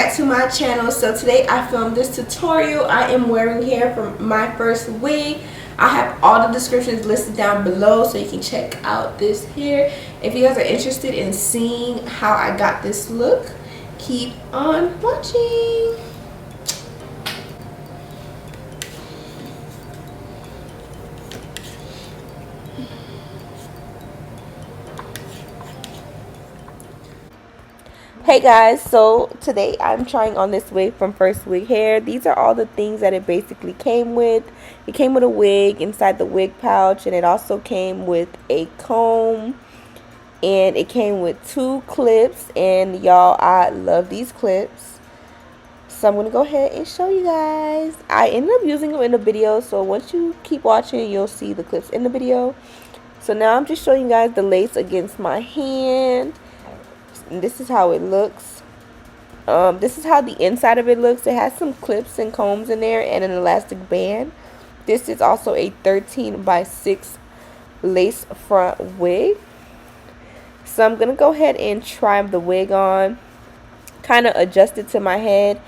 back to my channel. So today I filmed this tutorial. I am wearing hair from Myfirstwig. I have all the descriptions listed down below so you can check out this hair. If you guys are interested in seeing how I got this look, keep on watching. Hey guys, so today I'm trying on this wig from First Wig Hair. These are all the things that it basically came with. It came with a wig inside the wig pouch, and it also came with a comb, and it came with 2 clips. And y'all, I love these clips, so I'm gonna go ahead and show you guys. I ended up using them in the video, so once you keep watching you'll see the clips in the video. So now I'm just showing you guys the lace against my hand. And this is how it looks. This is how the inside of it looks. It has some clips and combs in there and an elastic band. This is also a 13x6 lace front wig. So I'm going to go ahead and try the wig on, kind of adjust it to my head,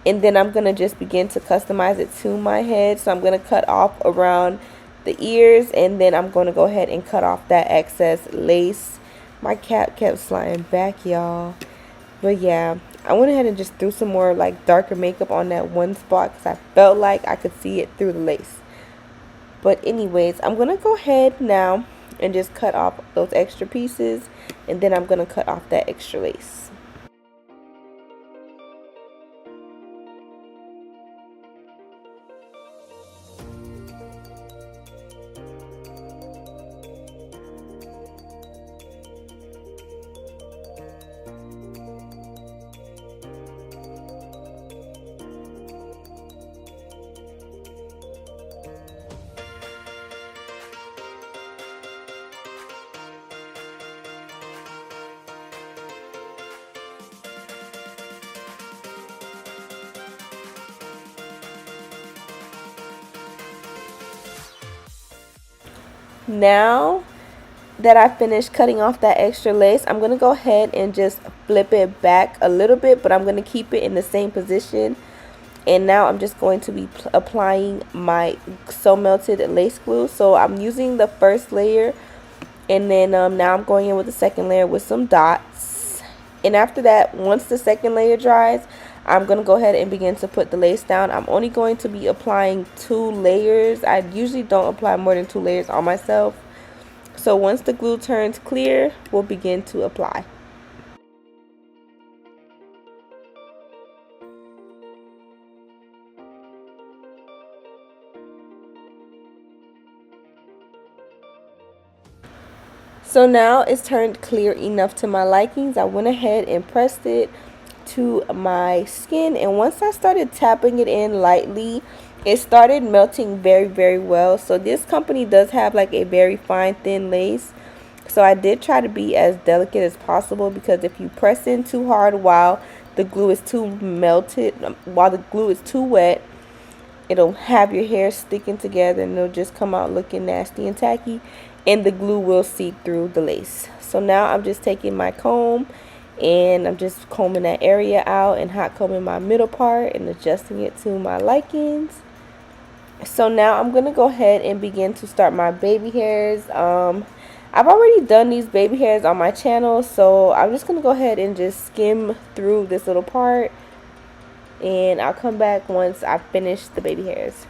and then I'm going to just begin to customize it to my head. So I'm going to cut off around the ears, and then I'm going to go ahead and cut off that excess lace. My cap kept sliding back, y'all. But yeah, I went ahead and just threw some more like darker makeup on that one spot because I felt like I could see it through the lace. But anyways, I'm going to go ahead now and just cut off those extra pieces, and then I'm going to cut off that extra lace. Now that I finished cutting off that extra lace, I'm going to go ahead and just flip it back a little bit, but I'm going to keep it in the same position. And now I'm just going to be applying my So Melted lace glue. So I'm using the first layer, and then now I'm going in with the second layer with some dots. And after that, once the second layer dries, I'm going to go ahead and begin to put the lace down. I'm only going to be applying 2 layers. I usually don't apply more than 2 layers on myself. So once the glue turns clear, we'll begin to apply. So now it's turned clear enough to my likings. I went ahead and pressed it to my skin, and once I started tapping it in lightly, it started melting very well. So this company does have like a very fine thin lace, so I did try to be as delicate as possible, because if you press in too hard while the glue is too melted, while the glue is too wet, it'll have your hair sticking together and it'll just come out looking nasty and tacky, and the glue will seep through the lace. So now I'm just taking my comb and I'm just combing that area out and hot combing my middle part and adjusting it to my likings. So now I'm going to go ahead and begin to start my baby hairs. I've already done these baby hairs on my channel, so I'm just going to go ahead and just skim through this little part, and I'll come back once I finish the baby hairs.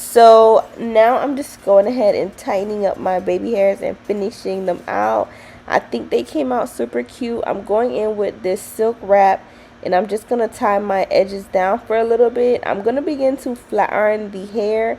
So now I'm just going ahead and tightening up my baby hairs and finishing them out. I think they came out super cute. I'm going in with this silk wrap, and I'm just going to tie my edges down for a little bit. I'm going to begin to flat iron the hair.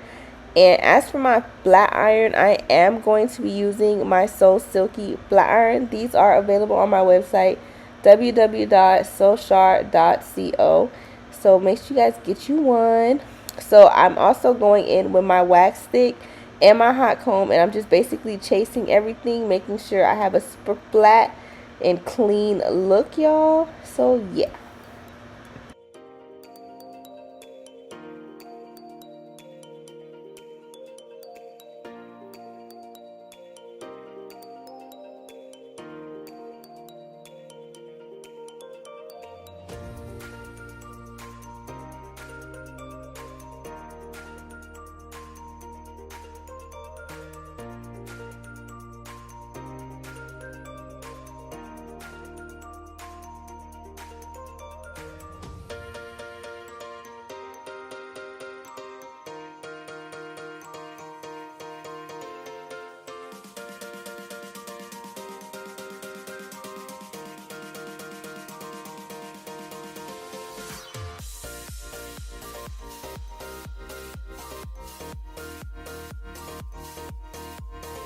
And as for my flat iron, I am going to be using my So Silky flat iron. These are available on my website, www.sochar.co. So make sure you guys get you one. So I'm also going in with my wax stick and my hot comb, and I'm just basically chasing everything, making sure I have a super flat and clean look, y'all. So yeah.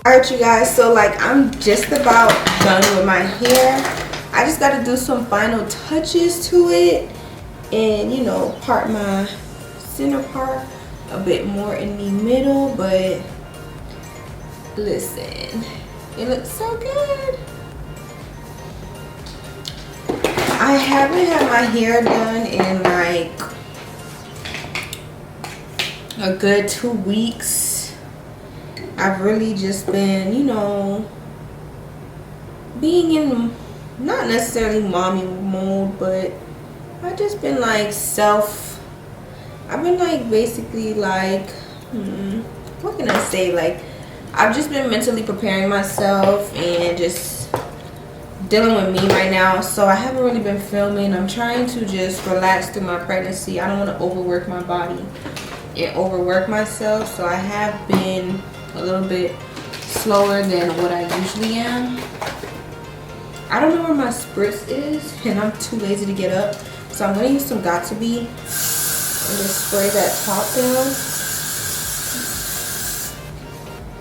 Alright, you guys, so like I'm just about done with my hair. I just got to do some final touches to it and, you know, part my center part a bit more in the middle, but listen, it looks so good. I haven't had my hair done in like a good 2 weeks. I've really just been, you know, being in not necessarily mommy mode, but I've just been like I've been like basically like, what can I say? Like, I've just been mentally preparing myself and just dealing with me right now. So I haven't really been filming. I'm trying to just relax through my pregnancy. I don't want to overwork my body and overwork myself. So I have been a little bit slower than what I usually am. I don't know where my spritz is, and I'm too lazy to get up, so I'm gonna use some Got2b and just spray that top down.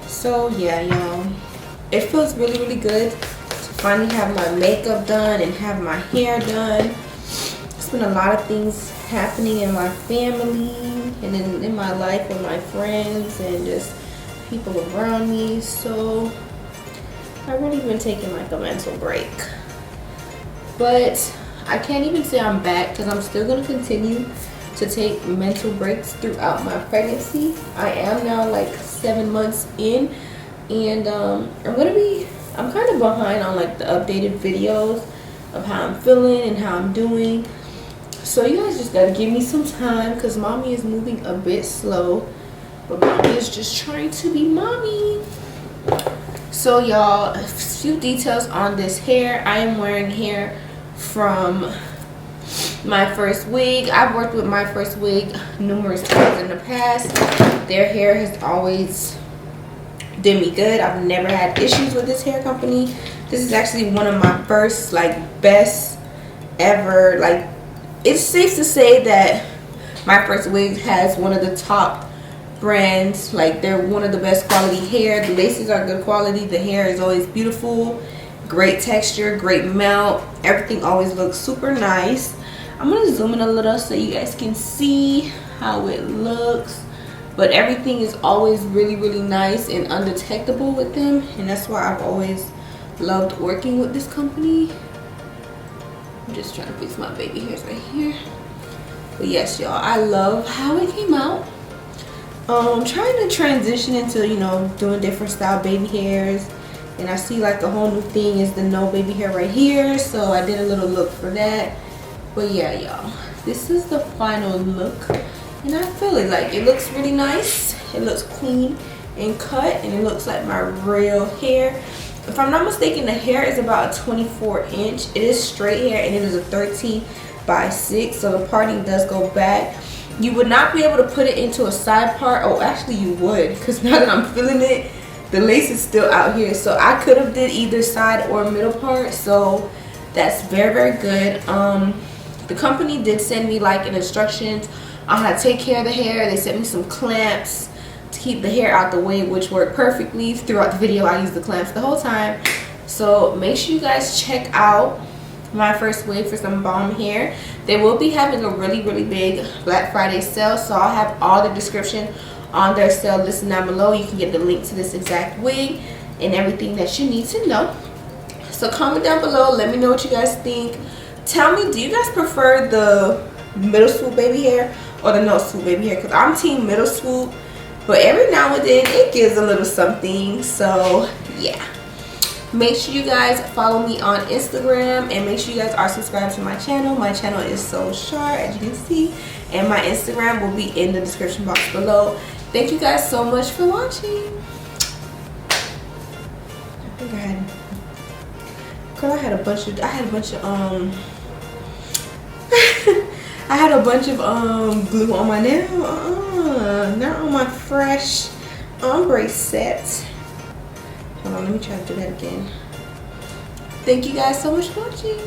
So yeah, y'all, it feels really, really good to finally have my makeup done and have my hair done. It's been a lot of things happening in my family and in my life with my friends and just people around me, so I've really been taking like a mental break. But I can't even say I'm back because I'm still going to continue to take mental breaks throughout my pregnancy. I am now like 7 months in, and I'm kind of behind on like the updated videos of how I'm feeling and how I'm doing. So you guys just gotta give me some time because mommy is moving a bit slow. But mommy is just trying to be mommy. So y'all, a few details on this hair. I am wearing hair from Myfirstwig. I've worked with Myfirstwig numerous times in the past. Their hair has always did me good. I've never had issues with this hair company. This is actually one of my first like best ever. Like, it's safe to say that Myfirstwig has one of the top brands. Like, they're one of the best quality hair. The laces are good quality. The hair is always beautiful, great texture, great melt. Everything always looks super nice. I'm gonna zoom in a little so you guys can see how it looks, but everything is always really, really nice and undetectable with them, and that's why I've always loved working with this company. I'm just trying to fix my baby hairs right here. But yes, y'all, I love how it came out. I'm trying to transition into, you know, doing different style baby hairs, and I see like the whole new thing is the no baby hair right here, so I did a little look for that. But yeah, y'all, this is the final look, and I feel it. Like, it looks really nice. It looks clean and cut, and it looks like my real hair. If I'm not mistaken, the hair is about a 24-inch. It is straight hair, and it is a 13 by 6, so the parting does go back. You would not be able to put it into a side part. Oh, actually you would, because now that I'm feeling it, the lace is still out here. So I could have did either side or middle part. So that's very, very good. The company did send me like an instructions on how to take care of the hair. They sent me some clamps to keep the hair out the way, which worked perfectly. Throughout the video, I used the clamps the whole time. So make sure you guys check out Myfirstwig for some bomb hair. They will be having a really, really big Black Friday sale. So I'll have all the description on their sale listed down below. You can get the link to this exact wig and everything that you need to know. So comment down below. Let me know what you guys think. Tell me, do you guys prefer the middle swoop baby hair or the no swoop baby hair? Because I'm team middle swoop, but every now and then it gives a little something. So yeah, make sure you guys follow me on Instagram, and make sure you guys are subscribed to my channel. My channel is so CHAR, as you can see, and my Instagram will be in the description box below. Thank you guys so much for watching. I think I had a bunch of I had a bunch of glue on my nail. Not on my fresh ombre set. Hold on, let me try to do that again. Thank you guys so much for watching.